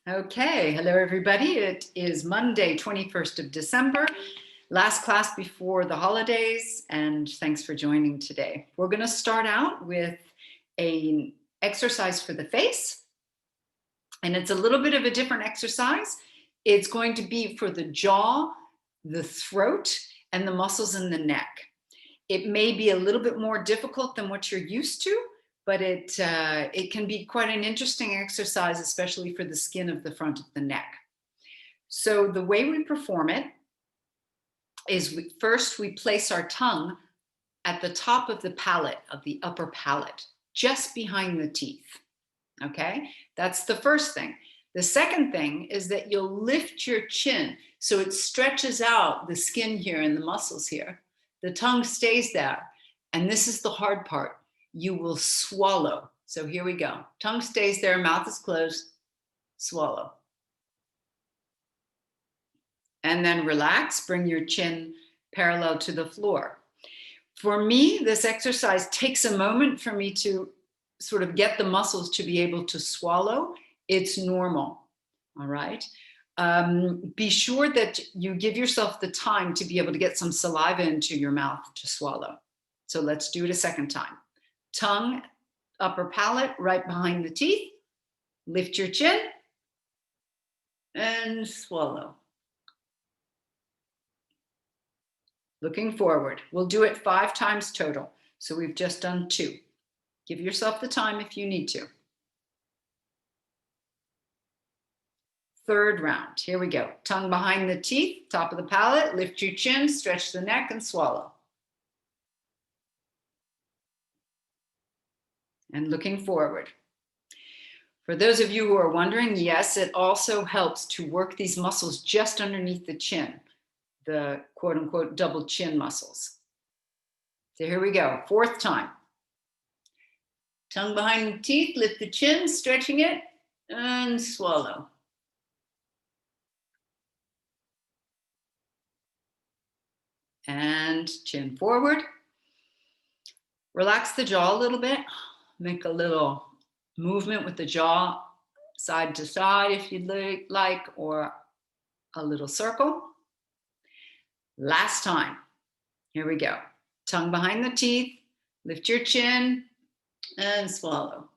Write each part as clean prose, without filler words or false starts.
Okay, hello everybody. It is Monday, 21st of December, last class before the holidays, and thanks for joining today. We're going to start out with an exercise for the face, and it's a little bit of a different exercise. It's going to be for the jaw, the throat, and the muscles in the neck. It may be a little bit more difficult than what you're used to, but it can be quite an interesting exercise, especially for the skin of the front of the neck. So the way we perform it is first we place our tongue at the top of the palate, of the upper palate, just behind the teeth. Okay, that's the first thing. The second thing is that you'll lift your chin so it stretches out the skin here and the muscles here. The tongue stays there. And this is the hard part. You will swallow. So here we go. Tongue stays there, mouth is closed, swallow. And then relax, bring your chin parallel to the floor. For me, this exercise takes a moment for me to sort of get the muscles to be able to swallow. It's normal, all right? Be sure that you give yourself the time to be able to get some saliva into your mouth to swallow. So let's do it a second time. Tongue, upper palate, right behind the teeth. Lift your chin and swallow. Looking forward. We'll do it 5 times total. So we've just done 2. Give yourself the time if you need to. Third round. Here we go. Tongue behind the teeth, top of the palate. Lift your chin, stretch the neck, and swallow. And looking forward. For those of you who are wondering, yes, it also helps to work these muscles just underneath the chin, the quote unquote double chin muscles. So here we go. 4th time. Tongue behind the teeth, lift the chin, stretching it, and swallow. And chin forward. Relax the jaw a little bit. Make a little movement with the jaw side to side if you'd like, or a little circle. Last time. Here we go. Tongue behind the teeth, lift your chin, and swallow.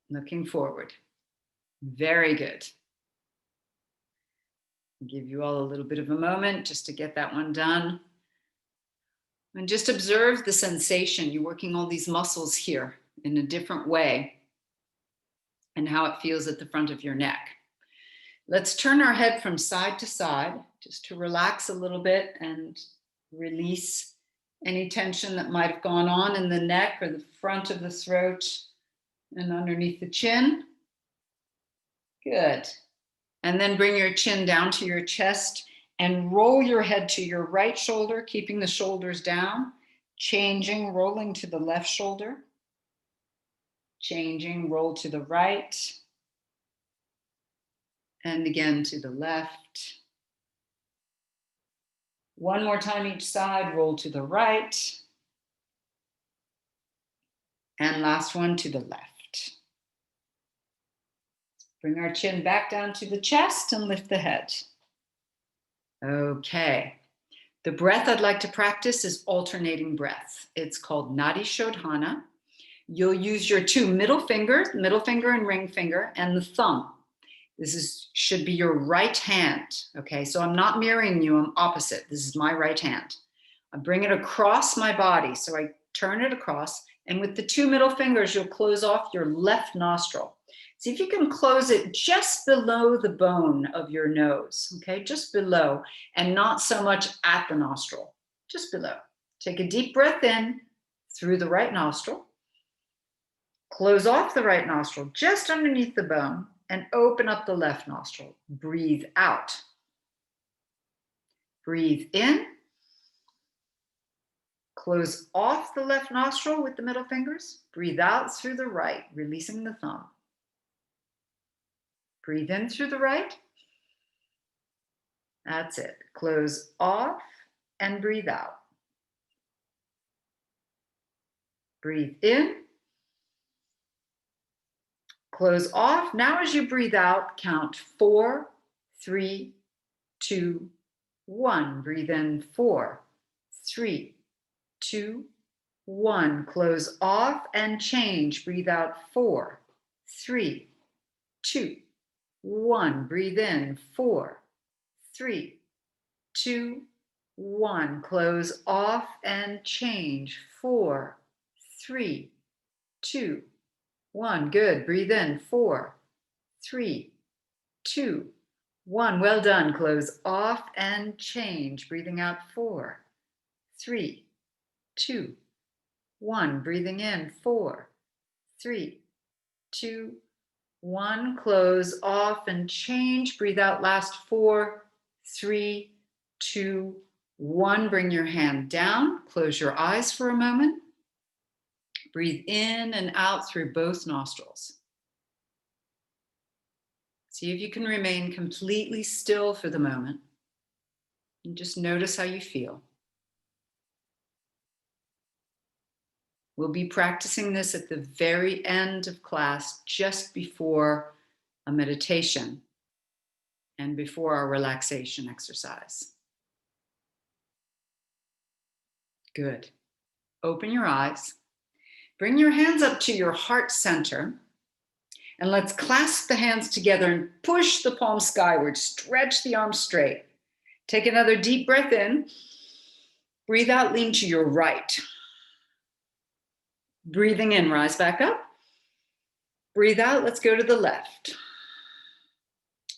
Looking forward. Very good. I'll give you all a little bit of a moment just to get that one done. And just observe the sensation. You're working all these muscles here in a different way and how it feels at the front of your neck. Let's turn our head from side to side just to relax a little bit and release any tension that might have gone on in the neck or the front of the throat and underneath the chin. Good. And then bring your chin down to your chest and roll your head to your right shoulder, keeping the shoulders down, changing, rolling to the left shoulder, changing, roll to the right, and again to the left. One more time each side, roll to the right, and last one to the left. Bring our chin back down to the chest and lift the head. Okay. The breath I'd like to practice is alternating breath. It's called Nadi Shodhana. You'll use your 2 middle fingers, middle finger and ring finger, and the thumb. This should be your right hand. Okay, so I'm not mirroring you, I'm opposite. This is my right hand. I bring it across my body. So I turn it across, and with the 2 middle fingers, you'll close off your left nostril. See if you can close it just below the bone of your nose, okay? Just below, and not so much at the nostril, just below. Take a deep breath in through the right nostril. Close off the right nostril just underneath the bone and open up the left nostril. Breathe out. Breathe in. Close off the left nostril with the middle fingers. Breathe out through the right, releasing the thumb. Breathe in through the right. That's it. Close off and breathe out. Breathe in Close off. Now as you breathe out, count 4, 3, 2, 1. Breathe in 4, 3, 2, 1. Close off and change. Breathe out 4, 3, 2, 1. Breathe in 4, 3, 2, 1. Close off and change. 4, 3, 2, 1. Good. Breathe in 4, 3, 2, 1. Well done. Close off and change. Breathing out 4, 3, 2, 1. Breathing in 4, 3, 2, 1. Close off and change. Breathe out last 4, 3, 2, 1. Bring your hand down. Close your eyes for a moment. Breathe in and out through both nostrils. See if you can remain completely still for the moment. And just notice how you feel. We'll be practicing this at the very end of class, just before a meditation and before our relaxation exercise. Good. Open your eyes. Bring your hands up to your heart center. And let's clasp the hands together and push the palms skyward. Stretch the arms straight. Take another deep breath in. Breathe out, lean to your right. Breathing in, rise back up. Breathe out, let's go to the left.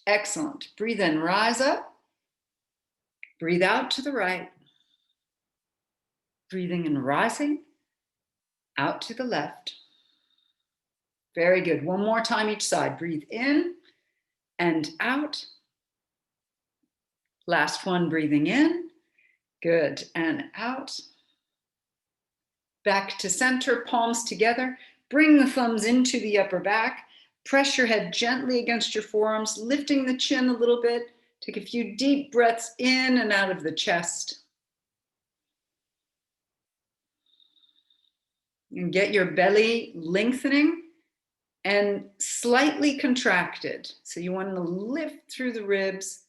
Excellent. Breathe in, rise up. Breathe out to the right. Breathing and rising. Out to the left. Very good. One more time each side. Breathe in and out. Last one, breathing in. Good. And out. Back to center, palms together. Bring the thumbs into the upper back. Press your head gently against your forearms, lifting the chin a little bit. Take a few deep breaths in and out of the chest. And get your belly lengthening and slightly contracted. So you want to lift through the ribs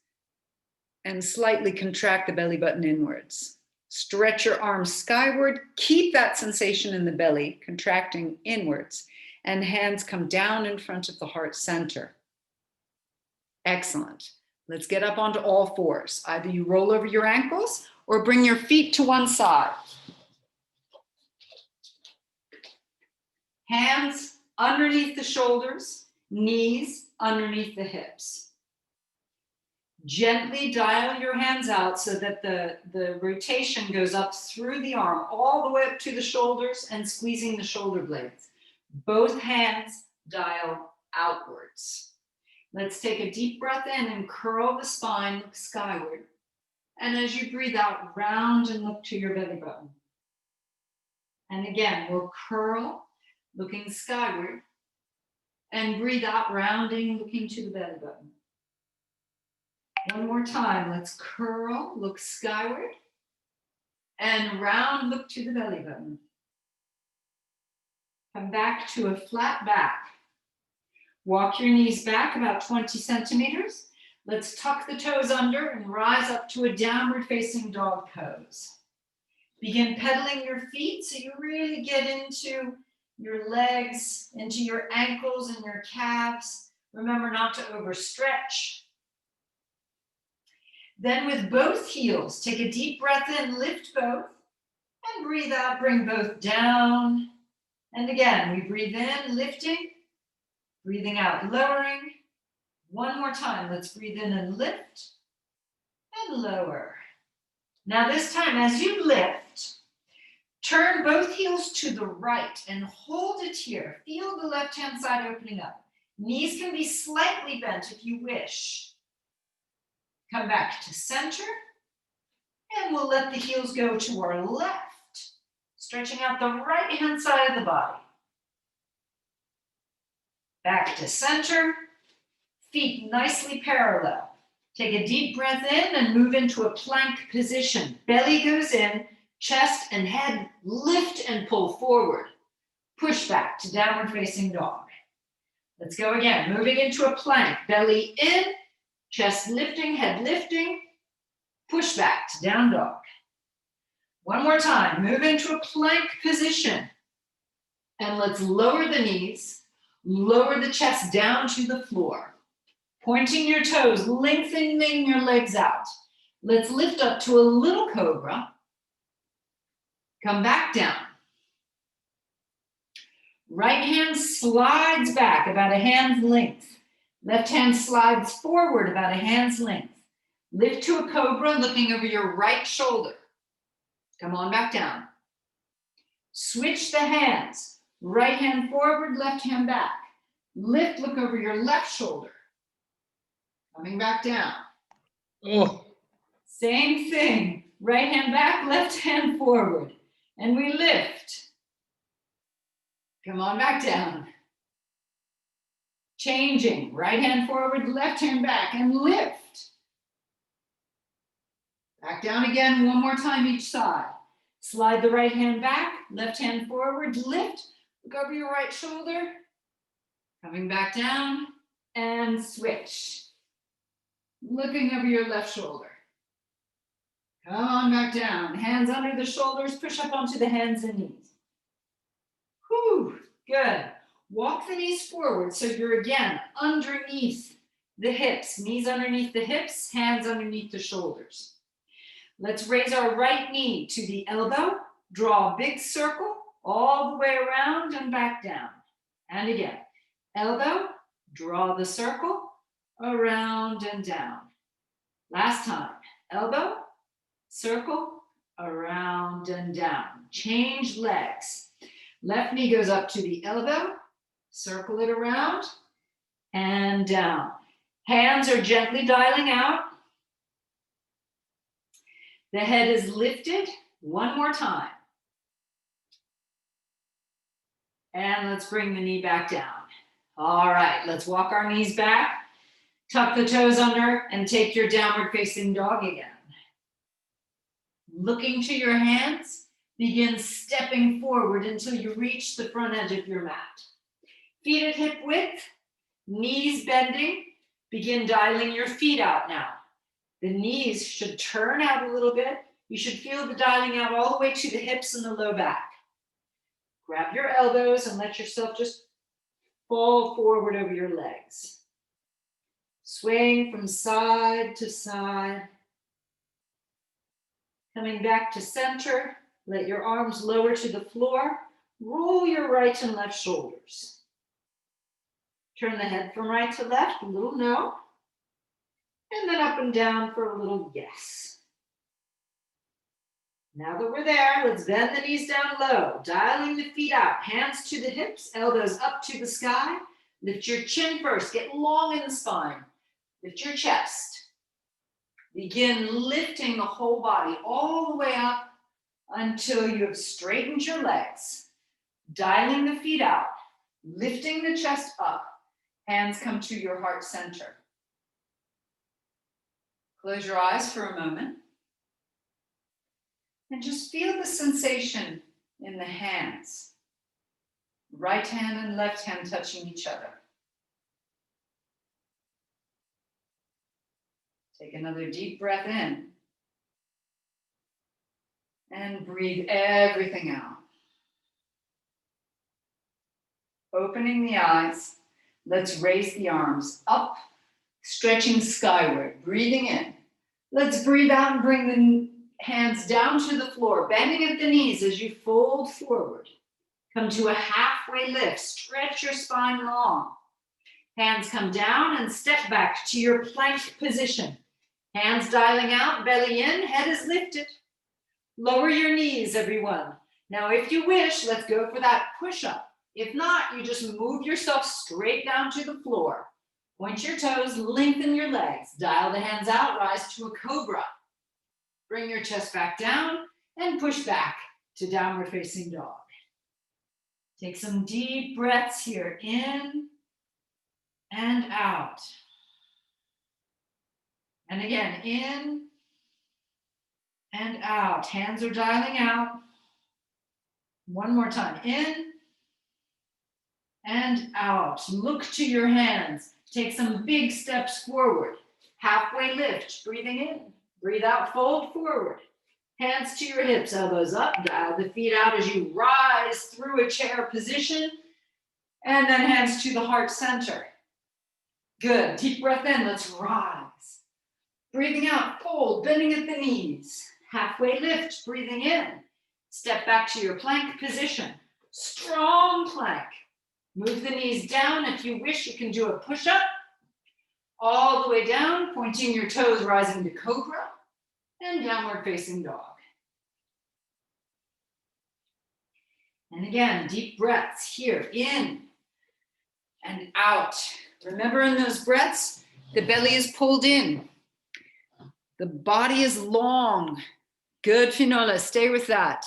and slightly contract the belly button inwards. Stretch your arms skyward. Keep that sensation in the belly, contracting inwards. And hands come down in front of the heart center. Excellent. Let's get up onto all fours. Either you roll over your ankles or bring your feet to one side. Hands underneath the shoulders, knees underneath the hips. Gently dial your hands out so that the rotation goes up through the arm, all the way up to the shoulders and squeezing the shoulder blades. Both hands dial outwards. Let's take a deep breath in and curl the spine, look skyward. And as you breathe out, round and look to your belly button. And again, we'll curl, looking skyward, and breathe out, rounding, looking to the belly button. One more time, let's curl, look skyward, and round, look to the belly button. Come back to a flat back. Walk your knees back about 20 centimeters. Let's tuck the toes under and rise up to a downward facing dog pose. Begin pedaling your feet so you really get into your legs, into your ankles and your calves. Remember not to overstretch. Then with both heels, take a deep breath in, lift both, and breathe out, bring both down. And again, we breathe in, lifting, breathing out, lowering. One more time, let's breathe in and lift, and lower. Now this time, as you lift, turn both heels to the right and hold it here. Feel the left-hand side opening up. Knees can be slightly bent if you wish. Come back to center, and we'll let the heels go to our left, stretching out the right-hand side of the body. Back to center, feet nicely parallel. Take a deep breath in and move into a plank position. Belly goes in, chest and head lift and pull forward. Push back to downward facing dog. Let's go again. Moving into a plank. Belly in, chest lifting, head lifting. Push back to down dog. One more time. Move into a plank position. And let's lower the knees. Lower the chest down to the floor. Pointing your toes, lengthening your legs out. Let's lift up to a little cobra. Come back down. Right hand slides back about a hand's length. Left hand slides forward about a hand's length. Lift to a cobra, looking over your right shoulder. Come on back down. Switch the hands. Right hand forward, left hand back. Lift, look over your left shoulder. Coming back down. Oh. Same thing. Right hand back, left hand forward. And we lift. Come on back down. Changing. Right hand forward, left hand back, and lift. Back down again, one more time each side. Slide the right hand back, left hand forward, lift. Look over your right shoulder. Coming back down, and switch. Looking over your left shoulder. Come on back down. Hands under the shoulders, push up onto the hands and knees. Whew, good. Walk the knees forward so you're again underneath the hips. Knees underneath the hips, hands underneath the shoulders. Let's raise our right knee to the elbow. Draw a big circle all the way around and back down. And again, elbow, draw the circle around and down. Last time, elbow, circle, around and down. Change legs. Left knee goes up to the elbow, circle it around and down. Hands are gently dialing out. The head is lifted. One more time. And let's bring the knee back down. All right, let's walk our knees back. Tuck the toes under and take your downward facing dog again. Looking to your hands, begin stepping forward until you reach the front edge of your mat. Feet at hip width, knees bending. Begin dialing your feet out now. The knees should turn out a little bit. You should feel the dialing out all the way to the hips and the low back. Grab your elbows and let yourself just fall forward over your legs. Swaying from side to side. Coming back to center, let your arms lower to the floor. Roll your right and left shoulders. Turn the head from right to left, a little no. And then up and down for a little yes. Now that we're there, let's bend the knees down low, dialing the feet out, hands to the hips, elbows up to the sky. Lift your chin first, get long in the spine. Lift your chest. Begin lifting the whole body all the way up until you have straightened your legs. Dialing the feet out, lifting the chest up, hands come to your heart center. Close your eyes for a moment. And just feel the sensation in the hands. Right hand and left hand touching each other. Take another deep breath in. And breathe everything out. Opening the eyes, let's raise the arms up, stretching skyward, breathing in. Let's breathe out and bring the hands down to the floor, bending at the knees as you fold forward. Come to a halfway lift, stretch your spine long. Hands come down and step back to your plank position. Hands dialing out, belly in, head is lifted. Lower your knees, everyone. Now, if you wish, let's go for that push-up. If not, you just move yourself straight down to the floor. Point your toes, lengthen your legs. Dial the hands out, rise to a cobra. Bring your chest back down and push back to downward facing dog. Take some deep breaths here, in and out. And again, in and out. Hands are dialing out. One more time, in and out. Look to your hands. Take some big steps forward. Halfway lift, breathing in. Breathe out, fold forward. Hands to your hips, elbows up. Dial the feet out as you rise through a chair position. And then hands to the heart center. Good. Deep breath in. Let's rise. Breathing out, fold, bending at the knees. Halfway lift, breathing in. Step back to your plank position. Strong plank. Move the knees down. If you wish, you can do a push-up. All the way down, pointing your toes, rising to cobra. And downward facing dog. And again, deep breaths here, in and out. Remember, in those breaths, the belly is pulled in. The body is long. Good, Finola, stay with that.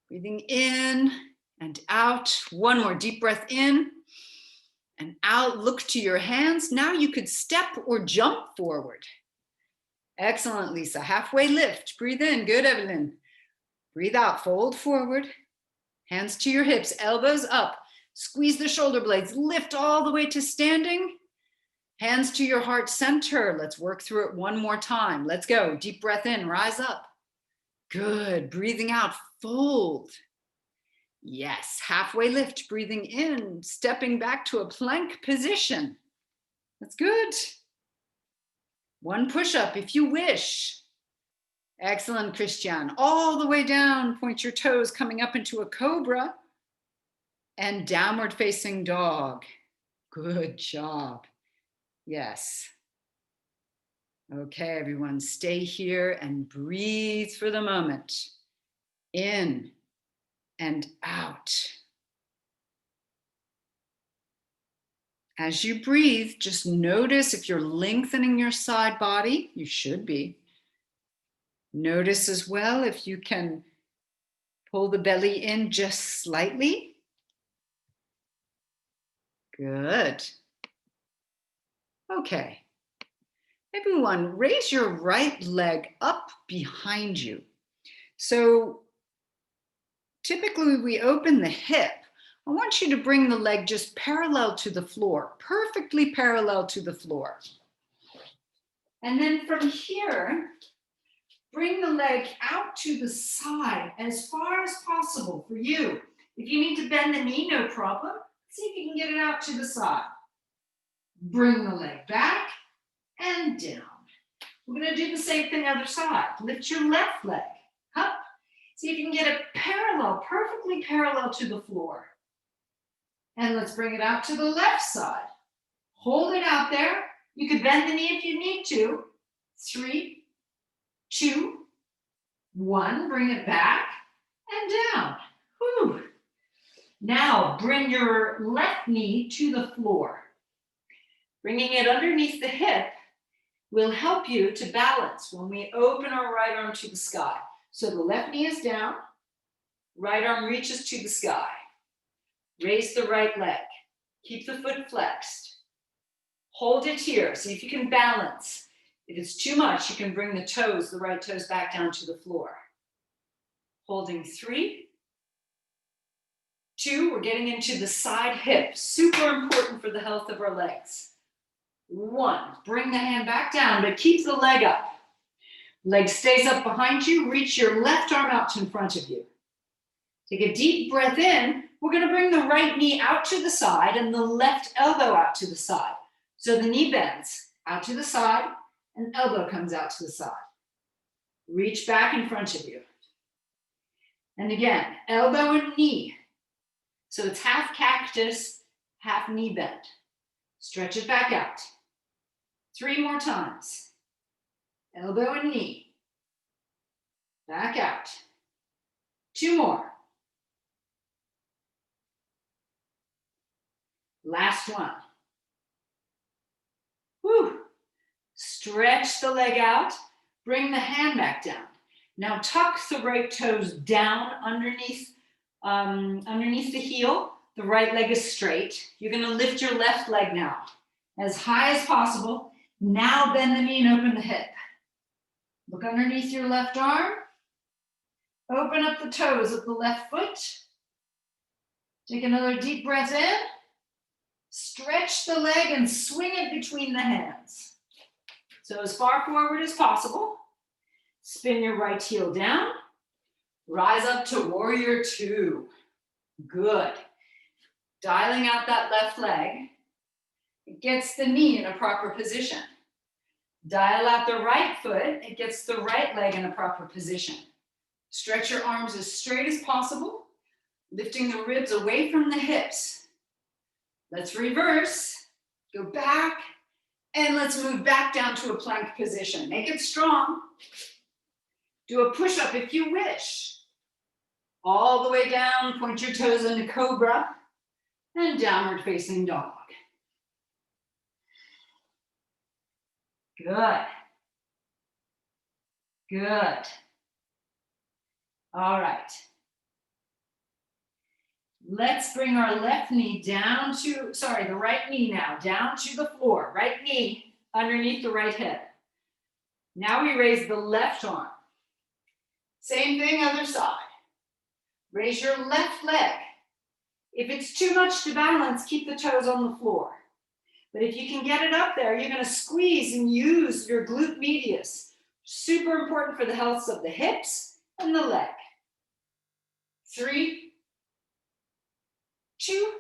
Breathing in and out. One more deep breath in and out. Look to your hands. Now you could step or jump forward. Excellent, Lisa. Halfway lift. Breathe in. Good, Evelyn. Breathe out. Fold forward. Hands to your hips. Elbows up. Squeeze the shoulder blades. Lift all the way to standing. Hands to your heart center. Let's work through it one more time. Let's go. Deep breath in. Rise up. Good. Breathing out. Fold. Yes. Halfway lift. Breathing in. Stepping back to a plank position. That's good. One push-up if you wish. Excellent, Christian. All the way down, point your toes, coming up into a cobra and downward facing dog. Good job. Yes. Okay, everyone, stay here and breathe for the moment. In and out. As you breathe, just notice if you're lengthening your side body. You should be. Notice as well if you can pull the belly in just slightly. Good. Okay. Everyone, raise your right leg up behind you. So typically we open the hip. I want you to bring the leg just parallel to the floor, perfectly parallel to the floor. And then from here, bring the leg out to the side as far as possible for you. If you need to bend the knee, no problem. See if you can get it out to the side. Bring the leg back and down. We're going to do the same thing other side. Lift your left leg up. See if you can get it parallel, perfectly parallel to the floor. And let's bring it out to the left side. Hold it out there. You could bend the knee if you need to. 3, 2, 1. Bring it back and down. Whew. Now bring your left knee to the floor. Bringing it underneath the hip will help you to balance when we open our right arm to the sky. So the left knee is down, right arm reaches to the sky. Raise the right leg. Keep the foot flexed. Hold it here. See if you can balance. If it's too much, you can bring the toes, the right toes back down to the floor. Holding 3, 2, we're getting into the side hip. Super important for the health of our legs. 1, bring the hand back down, but keep the leg up. Leg stays up behind you. Reach your left arm out in front of you. Take a deep breath in. We're going to bring the right knee out to the side and the left elbow out to the side. So the knee bends out to the side and elbow comes out to the side. Reach back in front of you. And again, elbow and knee. So it's half cactus, half knee bend. Stretch it back out. 3 more times. Elbow and knee. Back out. 2 more. Last one. Whew. Stretch the leg out. Bring the hand back down. Now tuck the right toes down underneath the heel. The right leg is straight. You're going to lift your left leg now as high as possible. Now bend the knee and open the hip. Look underneath your left arm. Open up the toes of the left foot. Take another deep breath in Stretch the leg and swing it between the hands. So as far forward as possible. Spin your right heel down. Rise up to warrior two. Good. Dialing out that left leg. It gets the knee in a proper position. Dial out the right foot. It gets the right leg in a proper position. Stretch your arms as straight as possible, lifting the ribs away from the hips. Let's reverse. Go back. And let's move back down to a plank position. Make it strong. Do a push-up if you wish. All the way down, point your toes into cobra and downward facing dog. Good. Good. All right. Let's bring our left knee down to, the right knee now, down to the floor. Right knee underneath the right hip. Now we raise the left arm. Same thing, other side. Raise your left leg. If it's too much to balance, keep the toes on the floor. But if you can get it up there, you're going to squeeze and use your glute medius. Super important for the health of the hips and the leg. 3, 2,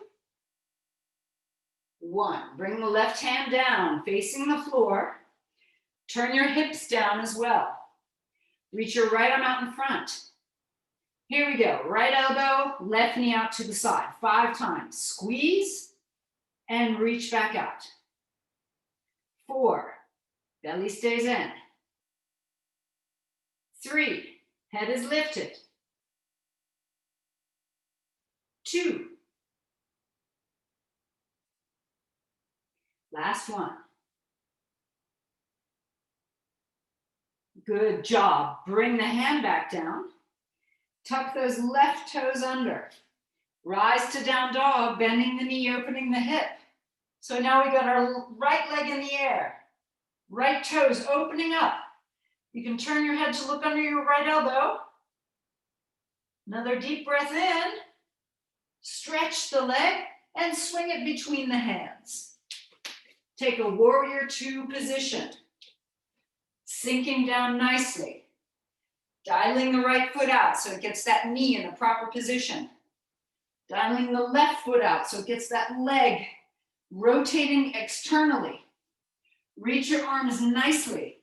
1. Bring the left hand down, facing the floor. Turn your hips down as well. Reach your right arm out in front. Here we go. Right elbow, left knee out to the side. 5 times. Squeeze and reach back out. 4. Belly stays in. 3. Head is lifted. 2. Last one. Good job. Bring the hand back down. Tuck those left toes under. Rise to down dog, bending the knee, opening the hip. So now we got our right leg in the air. Right toes opening up. You can turn your head to look under your right elbow. Another deep breath in. Stretch the leg and swing it between the hands. Take a warrior two position. Sinking down nicely. Dialing the right foot out so it gets that knee in the proper position. Dialing the left foot out so it gets that leg rotating externally. Reach your arms nicely.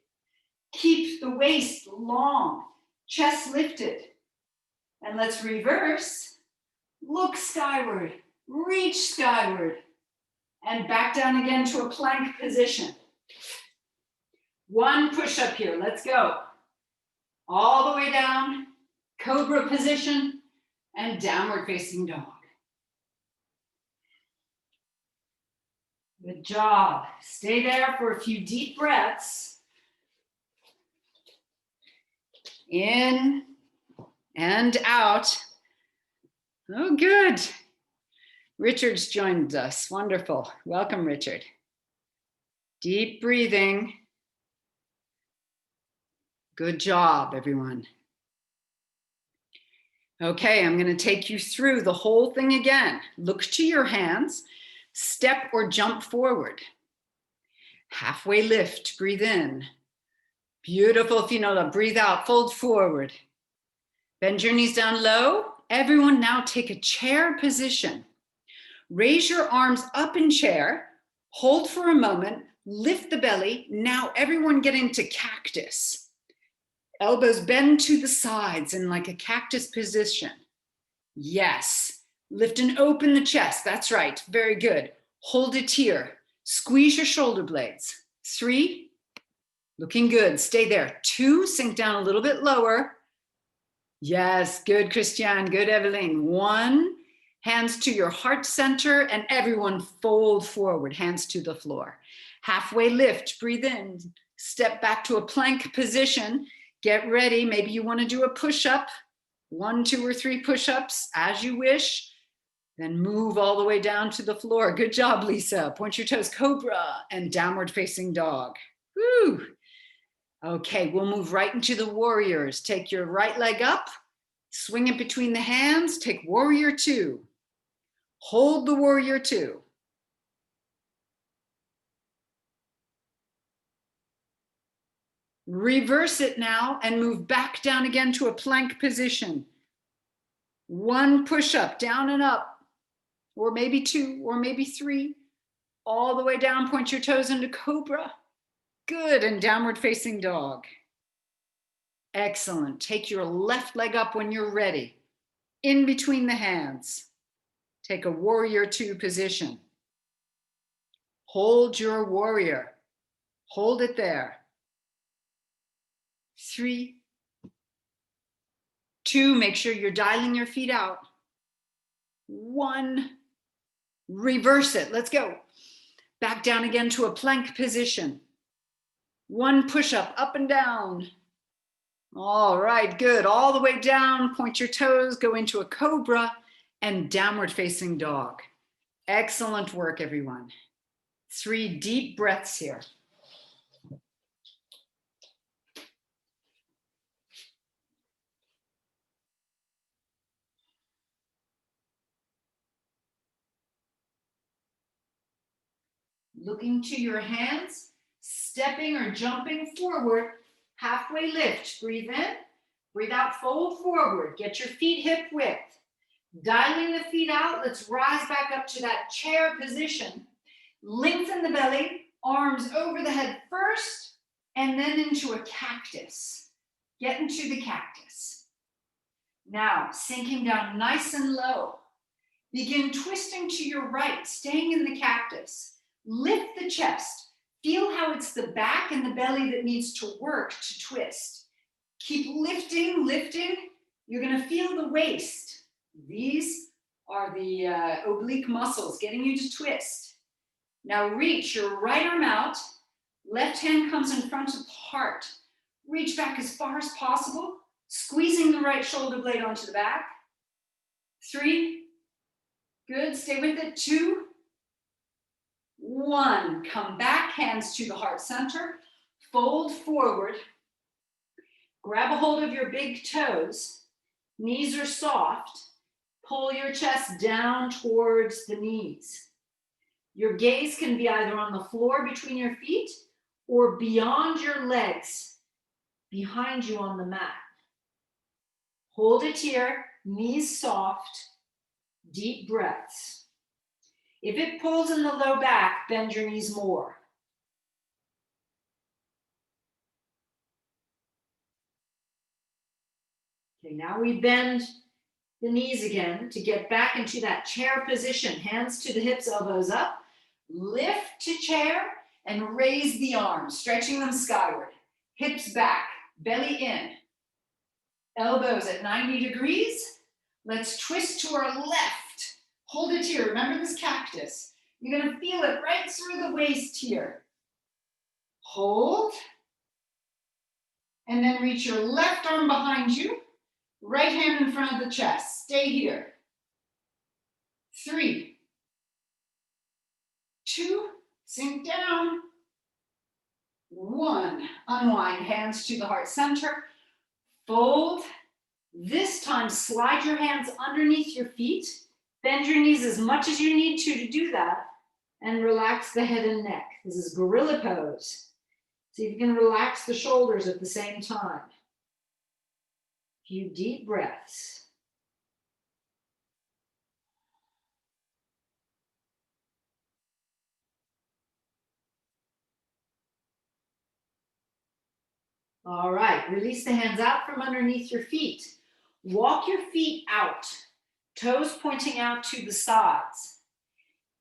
Keep the waist long, chest lifted. And let's reverse. Look skyward, reach skyward, and back down again to a plank position. 1 push-up here, let's go. All the way down, cobra position, and downward facing dog. Good job. Stay there for a few deep breaths. In and out. Oh, good. Richard's joined us. Wonderful. Welcome, Richard. Deep breathing. Good job, everyone. Okay, I'm going to take you through the whole thing again. Look to your hands. Step or jump forward. Halfway lift, breathe in. Beautiful, Finola. Breathe out, fold forward. Bend your knees down low. Everyone now take a chair position. Raise your arms up in chair. Hold for a moment. Lift the belly. Now everyone get into cactus. Elbows bend to the sides in like a cactus position. Yes. Lift and open the chest. That's right. Very good. Hold it here. Squeeze your shoulder blades. 3. Looking good. Stay there. 2. Sink down a little bit lower. Yes. Good, Christiane. Good, Evelyn. 1. Hands to your heart center and everyone fold forward. Hands to the floor. Halfway lift. Breathe in. Step back to a plank position. Get ready. Maybe you want to do a push-up. 1, 2, or 3 push-ups as you wish. Then move all the way down to the floor. Good job, Lisa. Point your toes, cobra, and downward facing dog. Woo! Okay, we'll move right into the warriors. Take your right leg up, swing it between the hands, take warrior 2. Hold the warrior 2. Reverse it now and move back down again to a plank position. One push-up, down and up, or maybe two, or maybe three. All the way down, point your toes into cobra. Good, and downward facing dog. Excellent. Take your left leg up when you're ready. In between the hands. Take a warrior two position. Hold your warrior. Hold it there. 3, 2, make sure you're dialing your feet out. 1, reverse it. Let's go. Back down again to a plank position. 1 push-up, up and down. All right, good. All the way down, point your toes, go into a cobra and downward facing dog. Excellent work, everyone. 3 deep breaths here. Looking to your hands, stepping or jumping forward, halfway lift. Breathe in, breathe out, fold forward. Get your feet hip width. Dialing the feet out, let's rise back up to that chair position. Lengthen the belly, arms over the head first, and then into a cactus. Get into the cactus. Now, sinking down nice and low. Begin twisting to your right, staying in the cactus. Lift the chest. Feel how it's the back and the belly that needs to work to twist. Keep lifting, lifting. You're going to feel the waist. These are the oblique muscles getting you to twist. Now reach your right arm out. Left hand comes in front of the heart. Reach back as far as possible, squeezing the right shoulder blade onto the back. 3, good, stay with it. 2, 1, come back, hands to the heart center, fold forward, grab a hold of your big toes, knees are soft, pull your chest down towards the knees. Your gaze can be either on the floor between your feet or beyond your legs, behind you on the mat. Hold it here, knees soft, deep breaths. If it pulls in the low back, bend your knees more. Okay, now we bend the knees again to get back into that chair position. Hands to the hips, elbows up. Lift to chair and raise the arms, stretching them skyward. Hips back, belly in. Elbows at 90 degrees. Let's twist to our left. Hold it here. Remember this cactus. You're going to feel it right through the waist here. Hold. And then reach your left arm behind you. Right hand in front of the chest. Stay here. 3, 2, sink down. 1, unwind, hands to the heart center. Fold. This time, slide your hands underneath your feet. Bend your knees as much as you need to do that. And relax the head and neck. This is gorilla pose. See if you can relax the shoulders at the same time. Few deep breaths. All right, release the hands out from underneath your feet. Walk your feet out, toes pointing out to the sides.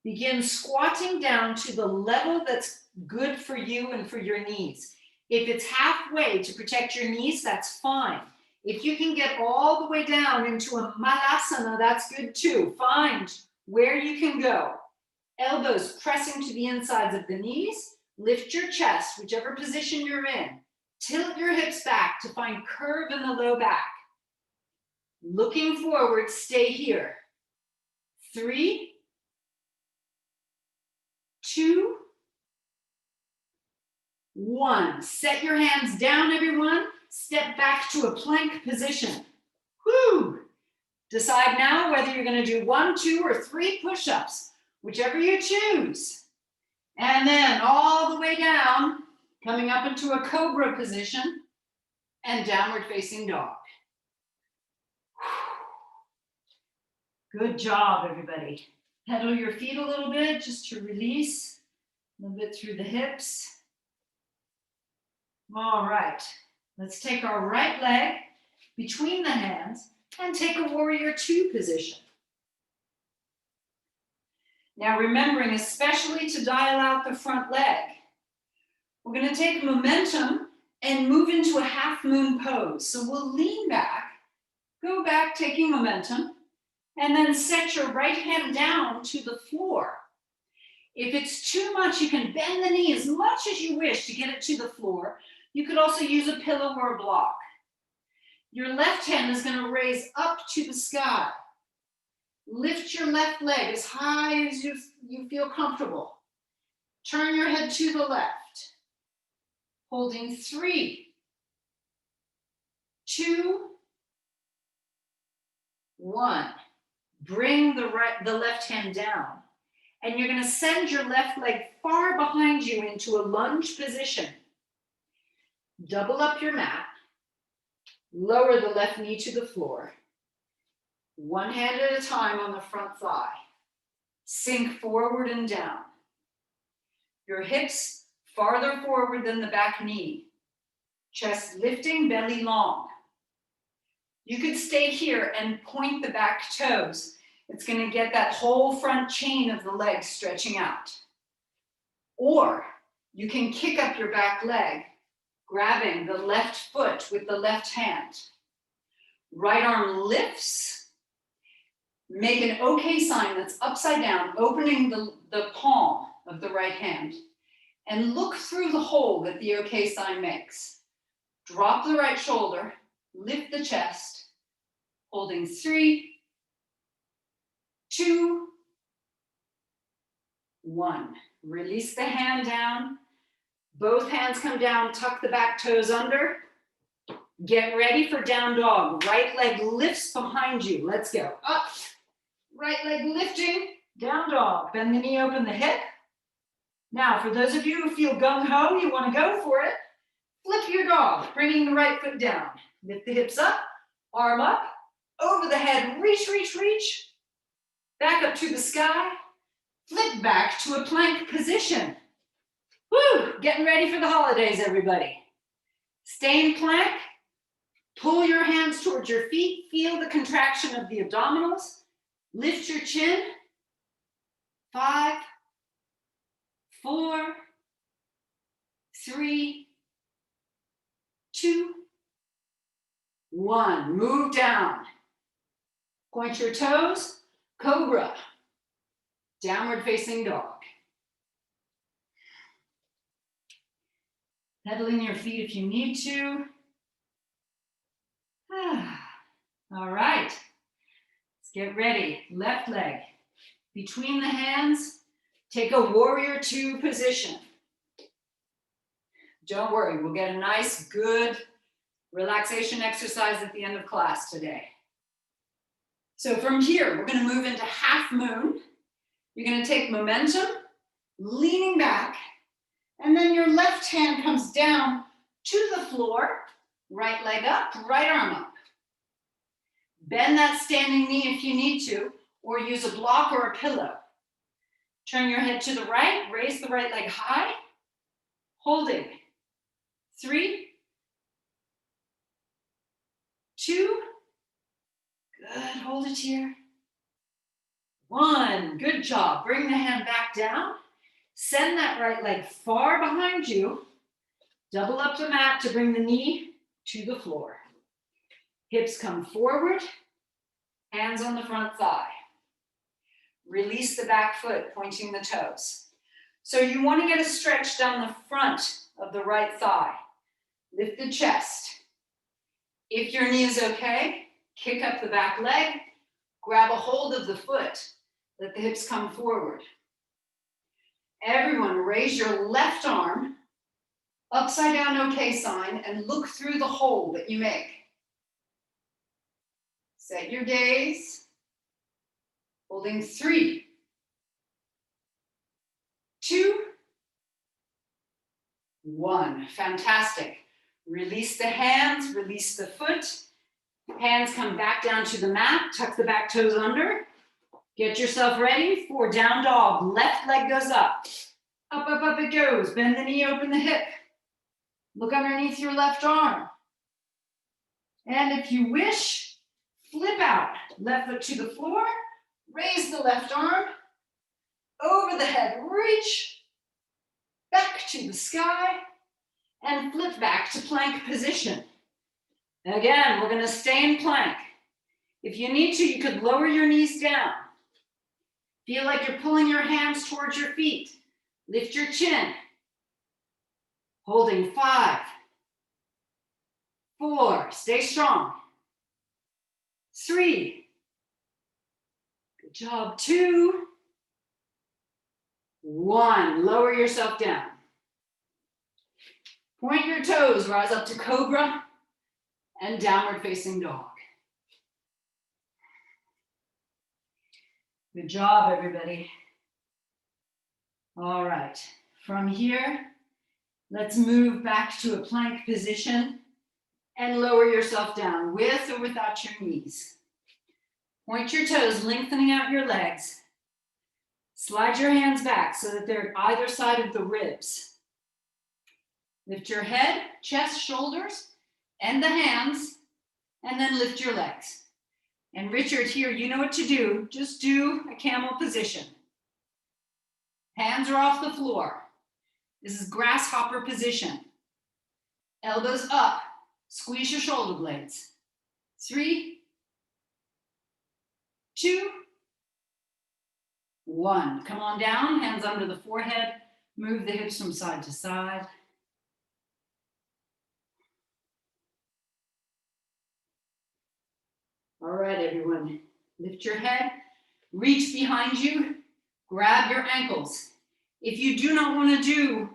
Begin squatting down to the level that's good for you and for your knees. If it's halfway to protect your knees, that's fine. If you can get all the way down into a malasana, that's good too. Find where you can go. Elbows pressing to the insides of the knees. Lift your chest, whichever position you're in. Tilt your hips back to find curve in the low back. Looking forward, stay here. 3, 2, 1. Set your hands down, everyone. Step back to a plank position. Woo! Decide now whether you're going to do 1, 2, or 3 push-ups, whichever you choose. And then all the way down, Coming up into a cobra position and downward facing dog. Good job, everybody. Pedal your feet a little bit just to release a little bit through the hips. All right, let's take our right leg between the hands and take a warrior two position. Now remembering, especially to dial out the front leg, we're going to take momentum and move into a half moon pose. So we'll lean back, go back taking momentum, and then set your right hand down to the floor. If it's too much, you can bend the knee as much as you wish to get it to the floor. You could also use a pillow or a block. Your left hand is going to raise up to the sky. Lift your left leg as high as you feel comfortable. Turn your head to the left. Holding 3, 2, 1. Bring the left hand down. And you're going to send your left leg far behind you into a lunge position. Double up your mat. Lower the left knee to the floor. One hand at a time on the front thigh. Sink forward and down. Your hips farther forward than the back knee. Chest lifting, belly long. You could stay here and point the back toes. It's going to get that whole front chain of the legs stretching out. Or you can kick up your back leg, grabbing the left foot with the left hand. Right arm lifts. Make an OK sign that's upside down, opening the palm of the right hand. And look through the hole that the OK sign makes. Drop the right shoulder, lift the chest, holding 3, 2, 1. Release the hand down. Both hands come down, tuck the back toes under. Get ready for down dog. Right leg lifts behind you. Let's go. Up. Right leg lifting, down dog. Bend the knee, open the hip. Now, for those of you who feel gung-ho, you want to go for it, flip your dog, bringing the right foot down. Lift the hips up, arm up, over the head, reach, reach, reach. Back up to the sky. Flip back to a plank position. Woo! Getting ready for the holidays, everybody. Stay in plank. Pull your hands towards your feet. Feel the contraction of the abdominals. Lift your chin. 5, 4, 3, 2, 1. Move down. Point your toes. Cobra. Downward facing dog. Pedaling your feet if you need to. All right. Let's get ready. Left leg between the hands. Take a warrior two position. Don't worry, we'll get a nice, good relaxation exercise at the end of class today. So from here, we're going to move into half moon. You're going to take momentum, leaning back, and then your left hand comes down to the floor, right leg up, right arm up. Bend that standing knee if you need to, or use a block or a pillow. Turn your head to the right, raise the right leg high, holding. 3, 2, good, hold it here. 1, good job. Bring the hand back down. Send that right leg far behind you. Double up the mat to bring the knee to the floor. Hips come forward, hands on the front thigh. Release the back foot, pointing the toes. So you want to get a stretch down the front of the right thigh. Lift the chest. If your knee is okay, kick up the back leg, grab a hold of the foot, let the hips come forward. Everyone, raise your left arm, upside down OK sign, and look through the hole that you make. Set your gaze, holding 3, 2, 1. Fantastic. Release the hands, release the foot. Hands come back down to the mat, tuck the back toes under. Get yourself ready for down dog. Left leg goes up. Up, up, up it goes. Bend the knee, open the hip. Look underneath your left arm. And if you wish, flip out. Left foot to the floor. Raise the left arm. Over the head, reach. Back to the sky. And flip back to plank position. Again, we're going to stay in plank. If you need to, you could lower your knees down. Feel like you're pulling your hands towards your feet. Lift your chin. Holding 5, 4, stay strong. 3, good job. 2, 1, lower yourself down. Point your toes, rise up to cobra and downward facing dog. Good job, everybody. All right, from here, let's move back to a plank position and lower yourself down with or without your knees. Point your toes, lengthening out your legs. Slide your hands back so that they're either side of the ribs. Lift your head, chest, shoulders, and the hands, and then lift your legs. And Richard, here, you know what to do. Just do a camel position. Hands are off the floor. This is grasshopper position. Elbows up. Squeeze your shoulder blades. 3, 2, 1. Come on down, hands under the forehead. Move the hips from side to side. All right, everyone. Lift your head, reach behind you, grab your ankles. If you do not want to do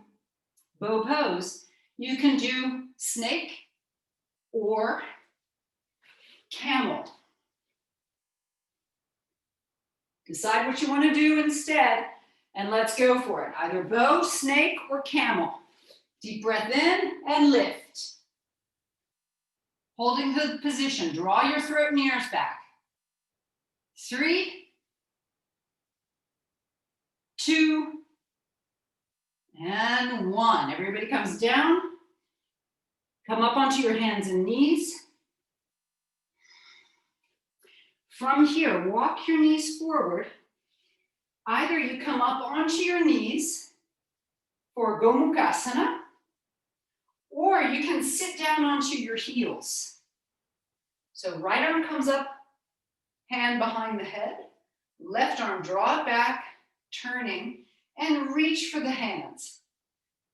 bow pose, you can do snake or camel. Decide what you want to do instead, and let's go for it. Either bow, snake, or camel. Deep breath in and lift. Holding the position, draw your throat and ears back. 3, 2, and 1. Everybody comes down. Come up onto your hands and knees. From here, walk your knees forward. Either you come up onto your knees for Gomukhasana, or you can sit down onto your heels. So right arm comes up, hand behind the head. Left arm, draw it back, turning, and reach for the hands.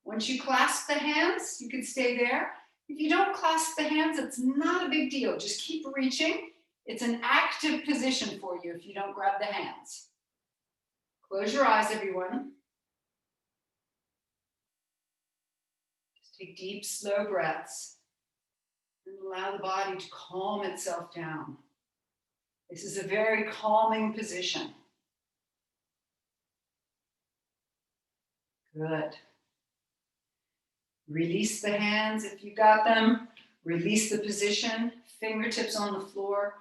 Once you clasp the hands, you can stay there. If you don't clasp the hands, it's not a big deal. Just keep reaching. It's an active position for you if you don't grab the hands. Close your eyes, everyone. Just take deep, slow breaths and allow the body to calm itself down. This is a very calming position. Good. Release the hands if you got them. Release the position, fingertips on the floor.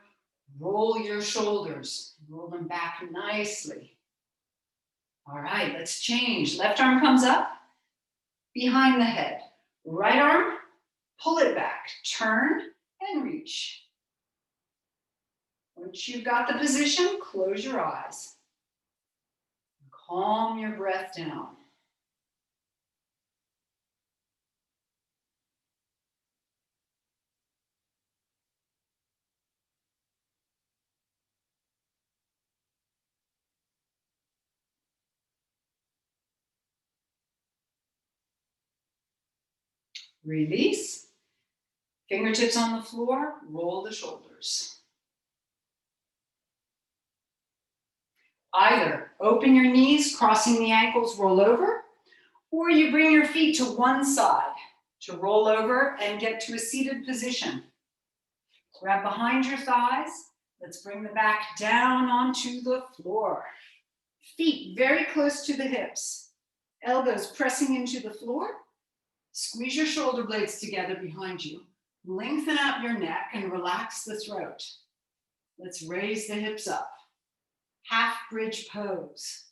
Roll your shoulders, roll them back nicely. All right, let's change. Left arm comes up, behind the head. Right arm, pull it back, turn and reach. Once you've got the position, close your eyes. Calm your breath down. Release. Fingertips on the floor, roll the shoulders. Either open your knees, crossing the ankles, roll over, or you bring your feet to one side to roll over and get to a seated position. Grab behind your thighs. Let's bring the back down onto the floor. Feet very close to the hips. Elbows pressing into the floor. Squeeze your shoulder blades together behind you. Lengthen out your neck and relax the throat. Let's raise the hips up. Half bridge pose.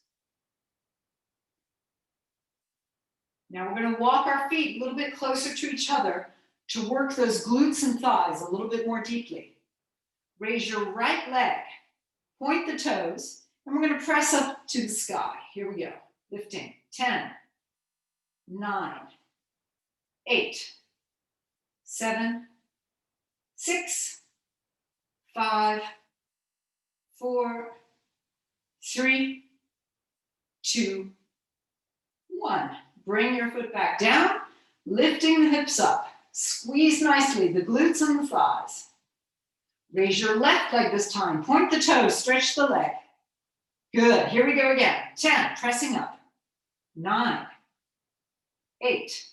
Now we're going to walk our feet a little bit closer to each other to work those glutes and thighs a little bit more deeply. Raise your right leg. Point the toes. And we're going to press up to the sky. Here we go. Lifting. 10, 9, 8, 7, 6, 5, 4, 3, 2, 1. Bring your foot back down, lifting the hips up. Squeeze nicely the glutes and the thighs. Raise your left leg this time. Point the toes, stretch the leg. Good. Here we go again. 10, pressing up. 9, 8,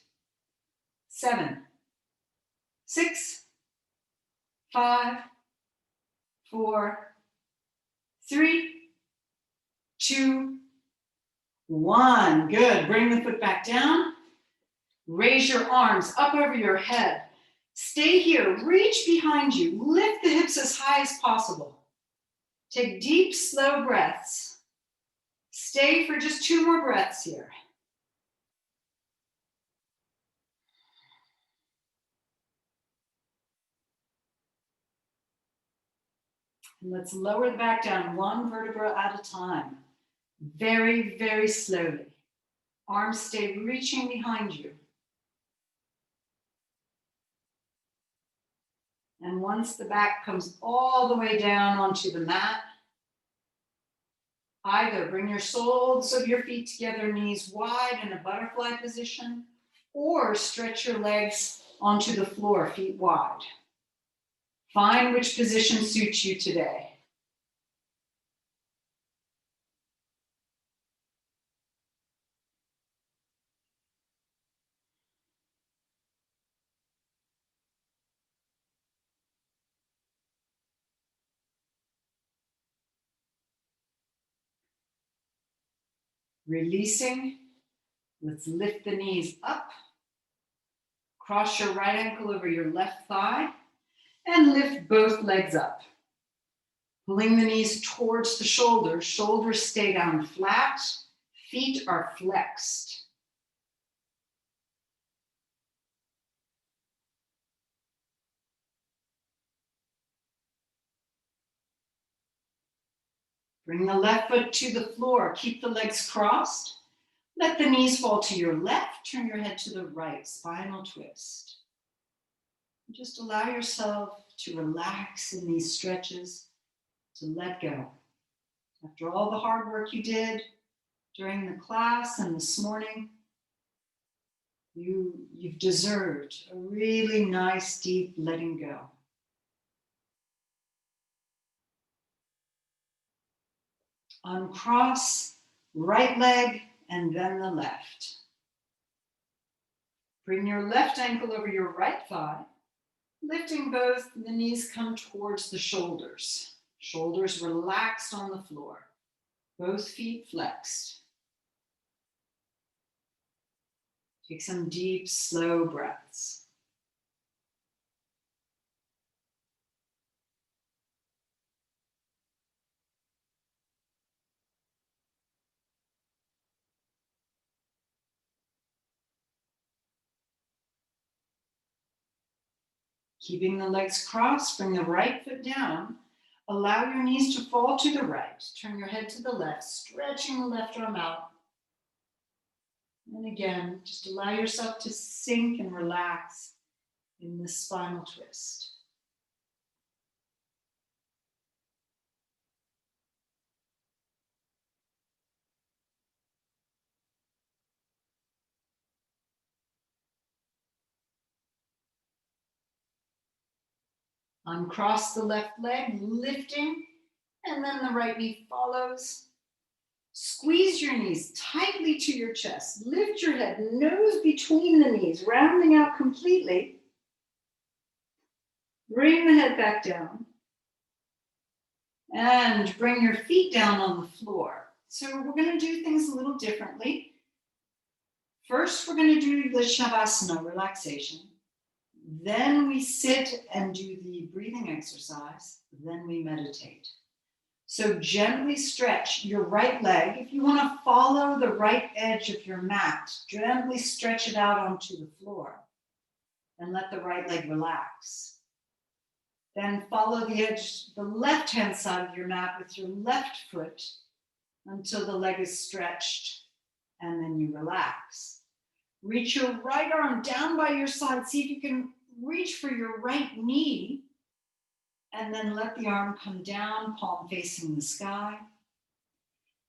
7, 6, 5, 4, 3, 2, 1. Good. Bring the foot back down. Raise your arms up over your head. Stay here. Reach behind you. Lift the hips as high as possible. Take deep, slow breaths. Stay for just 2 more breaths here. And let's lower the back down 1 vertebra at a time. Very, very slowly. Arms stay reaching behind you. And once the back comes all the way down onto the mat, either bring your soles of your feet together, knees wide in a butterfly position, or stretch your legs onto the floor, feet wide. Find which position suits you today. Releasing, let's lift the knees up. Cross your right ankle over your left thigh and lift both legs up. Pulling the knees towards the shoulders. Shoulders stay down flat. Feet are flexed. Bring the left foot to the floor. Keep the legs crossed. Let the knees fall to your left. Turn your head to the right. Spinal twist. Just allow yourself to relax in these stretches, to let go. After all the hard work you did during the class and this morning, you've deserved a really nice, deep letting go. Uncross, right leg, and then the left. Bring your left ankle over your right thigh, lifting both, the knees come towards the shoulders. Shoulders relaxed on the floor, both feet flexed. Take some deep, slow breaths. Keeping the legs crossed, bring the right foot down. Allow your knees to fall to the right. Turn your head to the left, stretching the left arm out. And again, just allow yourself to sink and relax in this spinal twist. Uncross the left leg, lifting, and then the right knee follows. Squeeze your knees tightly to your chest. Lift your head, nose between the knees, rounding out completely. Bring the head back down. And bring your feet down on the floor. So we're going to do things a little differently. First, we're going to do the Shavasana relaxation. Then we sit and do the breathing exercise. Then we meditate. So gently stretch your right leg. If you want to follow the right edge of your mat, gently stretch it out onto the floor and let the right leg relax. Then follow the edge, the left-hand side of your mat with your left foot until the leg is stretched, and then you relax. Reach your right arm down by your side. See if you can reach for your right knee, and then let the arm come down, palm facing the sky.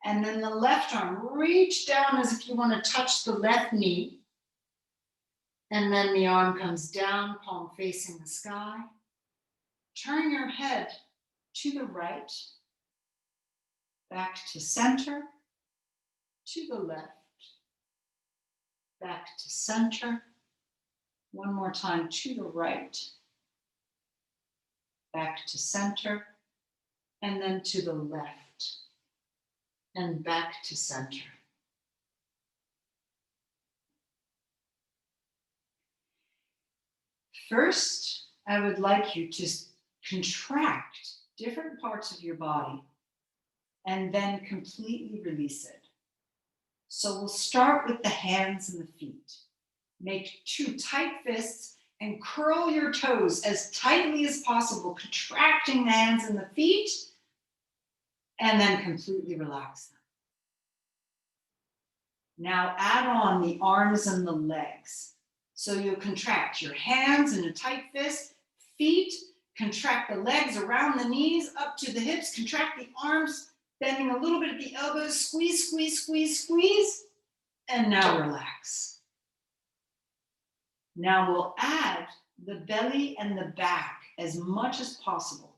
And then the left arm, reach down as if you want to touch the left knee. And then the arm comes down, palm facing the sky. Turn your head to the right, back to center, to the left, back to center. One more time, to the right, back to center, and then to the left, and back to center. First, I would like you to contract different parts of your body and then completely release it. So we'll start with the hands and the feet. Make two tight fists and curl your toes as tightly as possible, contracting the hands and the feet, and then completely relax them. Now add on the arms and the legs. So you'll contract your hands in a tight fist, feet, contract the legs around the knees, up to the hips, contract the arms, bending a little bit at the elbows, squeeze, squeeze, squeeze, squeeze, and now relax. Now we'll add the belly and the back as much as possible.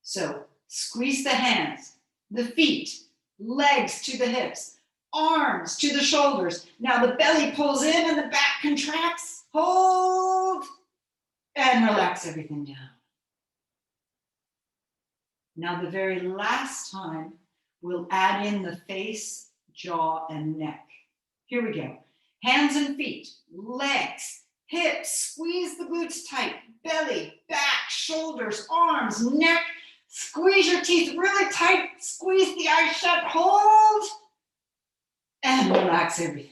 So squeeze the hands, the feet, legs to the hips, arms to the shoulders. Now the belly pulls in and the back contracts. Hold and relax everything down. Now the very last time, we'll add in the face, jaw, and neck. Here we go. Hands and feet, legs, hips, squeeze the glutes tight, belly, back, shoulders, arms, neck. Squeeze your teeth really tight, squeeze the eyes shut, hold, and relax everything.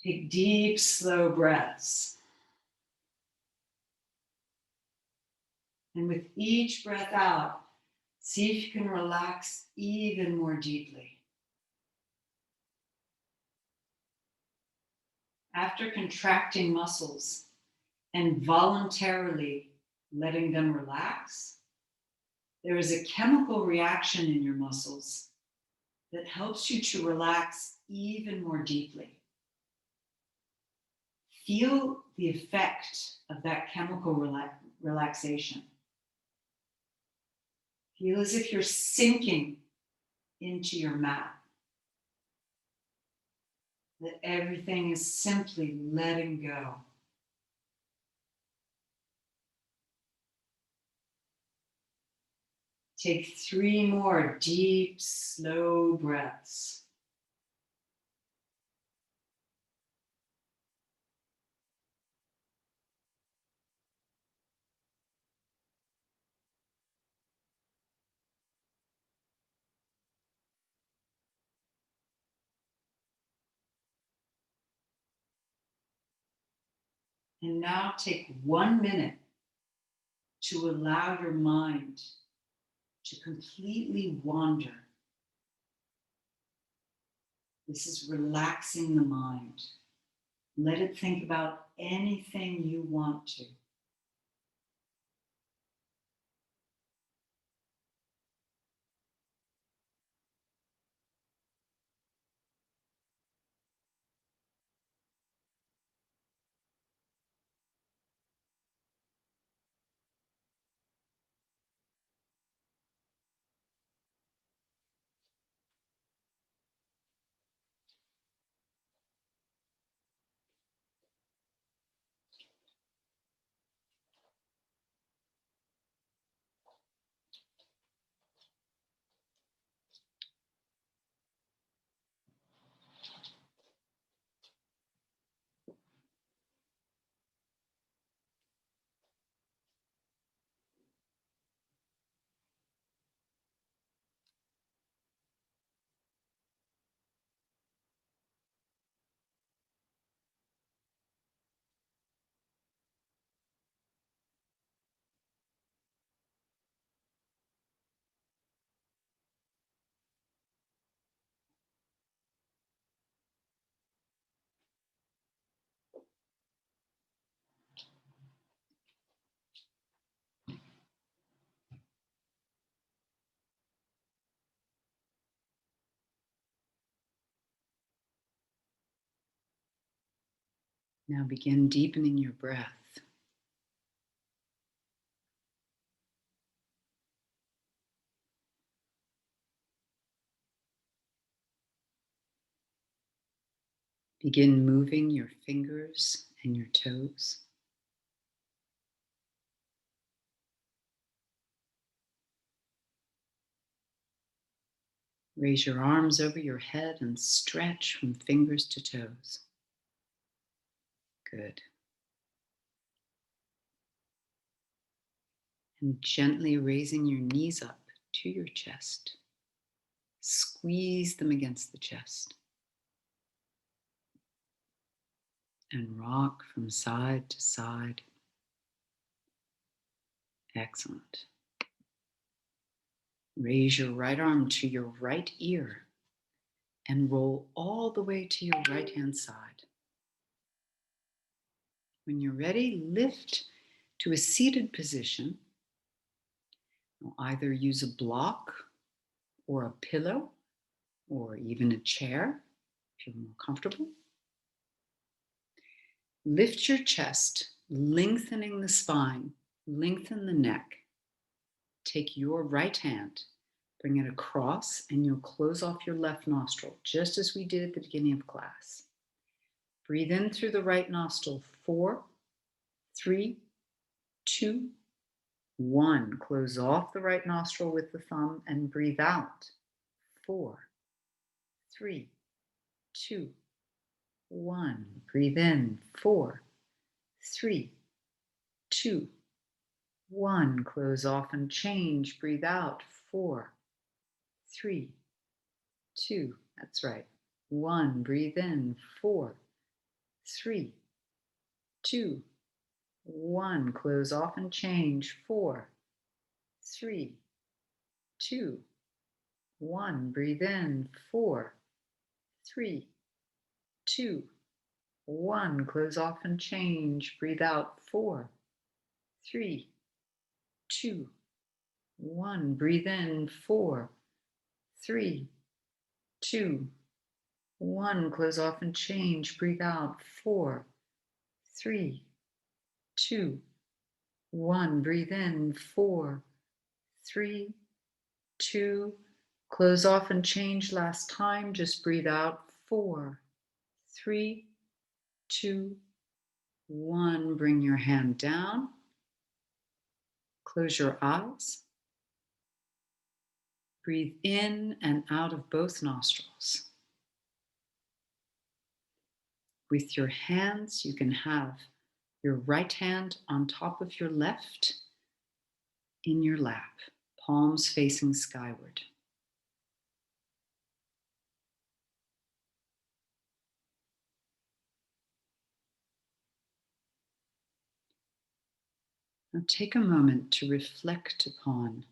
Take deep, slow breaths. And with each breath out, see if you can relax even more deeply. After contracting muscles and voluntarily letting them relax, there is a chemical reaction in your muscles that helps you to relax even more deeply. Feel the effect of that chemical relaxation. Feel as if you're sinking into your mat. That everything is simply letting go. Take 3 more deep, slow breaths. And now take 1 minute to allow your mind to completely wander. This is relaxing the mind. Let it think about anything you want to. Now begin deepening your breath. Begin moving your fingers and your toes. Raise your arms over your head and stretch from fingers to toes. Good. And gently raising your knees up to your chest. Squeeze them against the chest. And rock from side to side. Excellent. Raise your right arm to your right ear and roll all the way to your right hand side. When you're ready, lift to a seated position. You'll either use a block or a pillow or even a chair if you're more comfortable. Lift your chest, lengthening the spine, lengthen the neck. Take your right hand, bring it across, and you'll close off your left nostril, just as we did at the beginning of class. Breathe in through the right nostril, 4, 3, 2, 1. Close off the right nostril with the thumb and breathe out, 4, 3, 2, 1. Breathe in, 4, 3, 2, 1. Close off and change. Breathe out, 4, 3, 2. That's right. 1. Breathe in, 4, 3, 2, 1. Close off and change. 4, 3, 2, 1. Breathe in. 4, 3, 2, 1. Close off and change. Breathe out. 4, 3, 2, 1. Breathe in. 4, 3, 2, 1. Close off and change. Breathe out. 4, 3, 2, 1. Breathe in. 4, 3, 2. Close off and change. Last time. Just breathe out. 4, 3, 2, 1. Bring your hand down. Close your eyes. Breathe in and out of both nostrils. With your hands, you can have your right hand on top of your left in your lap, palms facing skyward. Now take a moment to reflect upon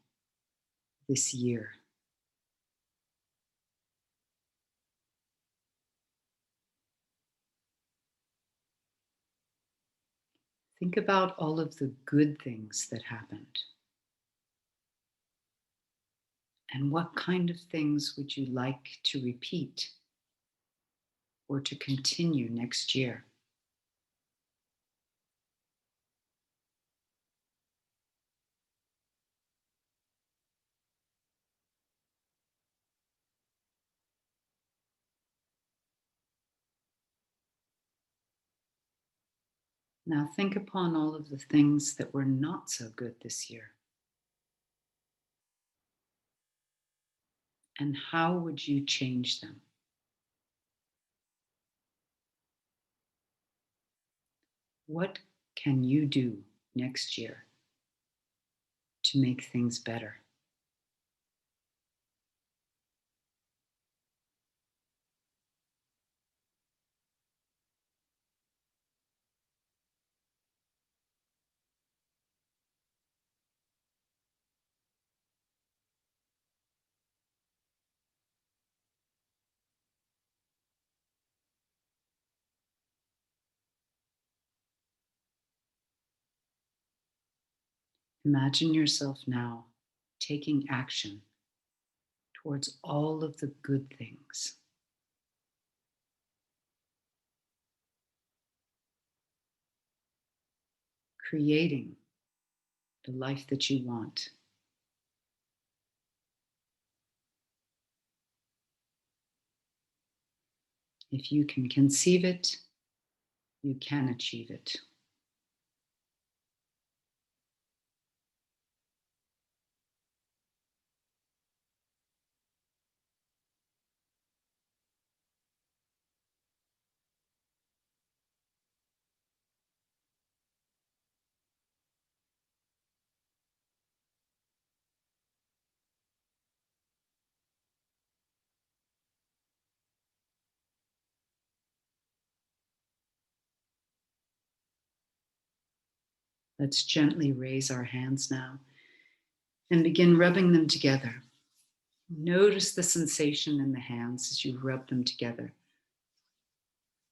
this year. Think about all of the good things that happened. And what kind of things would you like to repeat or to continue next year? Now think upon all of the things that were not so good this year. And how would you change them? What can you do next year to make things better? Imagine yourself now taking action towards all of the good things. creating the life that you want. If you can conceive it, you can achieve it. Let's gently raise our hands now and begin rubbing them together. Notice the sensation in the hands as you rub them together.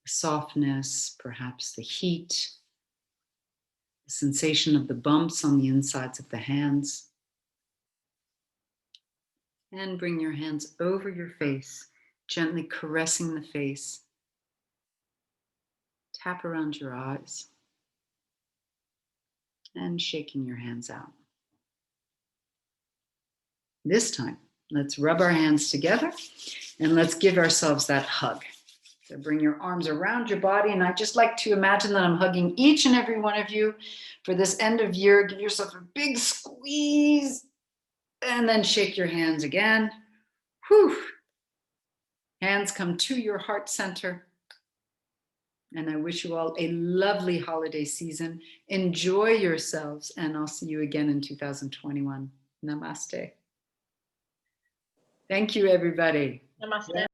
The softness, perhaps the heat, the sensation of the bumps on the insides of the hands. And bring your hands over your face, gently caressing the face. Tap around your eyes and shaking your hands out. This time, let's rub our hands together and let's give ourselves that hug. So bring your arms around your body, and I just like to imagine that I'm hugging each and every one of you for this end of year. Give yourself a big squeeze and then shake your hands again. Whew. Hands come to your heart center. And I wish you all a lovely holiday season. Enjoy yourselves, and I'll see you again in 2021. Namaste. Thank you, everybody. Namaste.